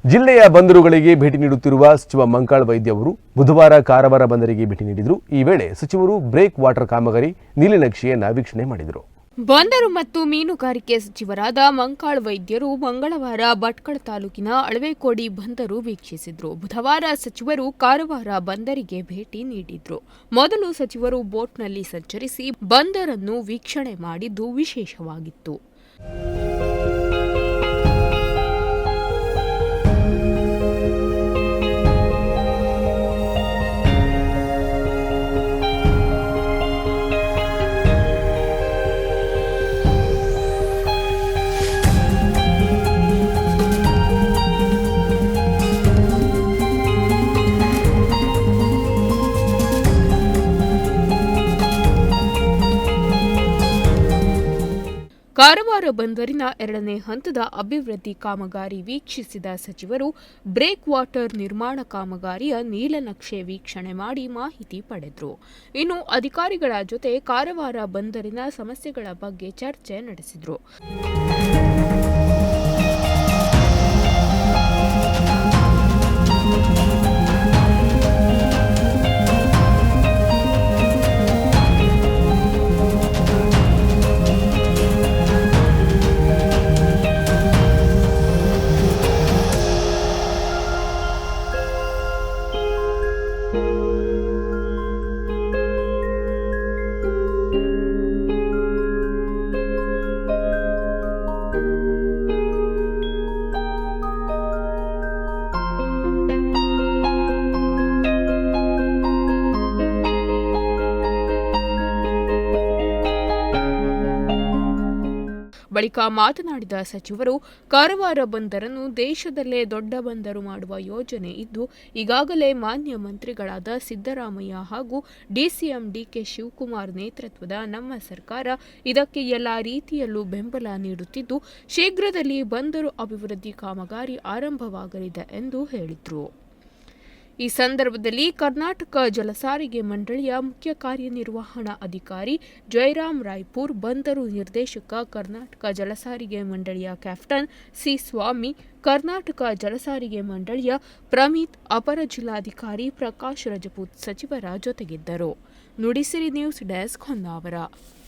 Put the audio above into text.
ಜಿಲ್ಲೆಯ ಬಂದರುಗಳಿಗೆ ಭೇಟಿ ನೀಡುತ್ತಿರುವ ಸಚಿವ ಮಂಕಾಳ್ ವೈದ್ಯ ಅವರು ಬುಧವಾರ ಕಾರವಾರ ಬಂದರಿಗೆ ಭೇಟಿ ನೀಡಿದರು. ಈ ವೇಳೆ ಸಚಿವರು ಬ್ರೇಕ್ ವಾಟರ್ ಕಾಮಗಾರಿ ನೀಲನಕ್ಷೆಯನ್ನು ವೀಕ್ಷಣೆ ಮಾಡಿದರು. ಬಂದರು ಮತ್ತು ಮೀನುಗಾರಿಕೆ ಸಚಿವರಾದ ಮಂಕಾಳ್ ವೈದ್ಯರು ಮಂಗಳವಾರ ಭಟ್ಕಳ ತಾಲೂಕಿನ ಅಳವೆಕೋಡಿ ಬಂದರು ವೀಕ್ಷಿಸಿದ್ರು. ಬುಧವಾರ ಸಚಿವರು ಕಾರವಾರ ಬಂದರಿಗೆ ಭೇಟಿ ನೀಡಿದ್ರು. ಮೊದಲು ಸಚಿವರು ಬೋಟ್ನಲ್ಲಿ ಸಂಚರಿಸಿ ಬಂದರನ್ನು ವೀಕ್ಷಣೆ ಮಾಡಿದ್ದು ವಿಶೇಷವಾಗಿತ್ತು. ಕಾರವಾರ ಬಂದರಿನ 2ನೇ ಹಂತದ ಅಭಿವೃದ್ಧಿ ಕಾಮಗಾರಿ ವೀಕ್ಷಿಸಿದ ಸಚಿವರು ಬ್ರೇಕ್ ವಾಟರ್ ನಿರ್ಮಾಣ ಕಾಮಗಾರಿಯ ನೀಲನಕ್ಷೆ ವೀಕ್ಷಣೆ ಮಾಡಿ ಮಾಹಿತಿ ಪಡೆದರು. ಇನ್ನು ಅಧಿಕಾರಿಗಳ ಜೊತೆ ಕಾರವಾರ ಬಂದರಿನ ಸಮಸ್ಯೆಗಳ ಬಗ್ಗೆ ಚರ್ಚೆ ನಡೆಸಿದರು. ಬಳಿಕ ಮಾತನಾಡಿದ ಸಚಿವರು, ಕಾರವಾರ ಬಂದರನ್ನು ದೇಶದಲ್ಲೇ ದೊಡ್ಡ ಬಂದರು ಮಾಡುವ ಯೋಜನೆ ಇದ್ದು, ಈಗಾಗಲೇ ಮಾನ್ಯ ಮಂತ್ರಿಗಳಾದ ಸಿದ್ದರಾಮಯ್ಯ ಹಾಗೂ ಡಿಸಿಎಂ ಡಿಕೆ ಶಿವಕುಮಾರ್ ನೇತೃತ್ವದ ನಮ್ಮ ಸರ್ಕಾರ ಇದಕ್ಕೆ ಎಲ್ಲ ರೀತಿಯಲ್ಲೂ ಬೆಂಬಲ ನೀಡುತ್ತಿದ್ದು, ಶೀಘ್ರದಲ್ಲಿ ಬಂದರು ಅಭಿವೃದ್ಧಿ ಕಾಮಗಾರಿ ಆರಂಭವಾಗಲಿದೆ ಎಂದು ಹೇಳಿದರು. ಈ ಸಂದರ್ಭದಲ್ಲಿ ಕರ್ನಾಟಕ ಜಲಸಾರಿಗೆ ಮಂಡಳಿಯ ಮುಖ್ಯ ಕಾರ್ಯನಿರ್ವಹಣಾ ಅಧಿಕಾರಿ ಜಯರಾಮ್ ರಾಯ್ಪುರ್, ಬಂದರು ನಿರ್ದೇಶಕ, ಕರ್ನಾಟಕ ಜಲಸಾರಿಗೆ ಮಂಡಳಿಯ ಕ್ಯಾಪ್ಟನ್ ಸಿ ಸ್ವಾಮಿ, ಕರ್ನಾಟಕ ಜಲಸಾರಿಗೆ ಮಂಡಳಿಯ ಪ್ರಮೀತ್, ಅಪರ ಜಿಲ್ಲಾಧಿಕಾರಿ ಪ್ರಕಾಶ್ ರಜಪೂತ್ ಸಚಿವರ ಜೊತೆಗಿದ್ದರು. Nudisiri news desk, Honnavar.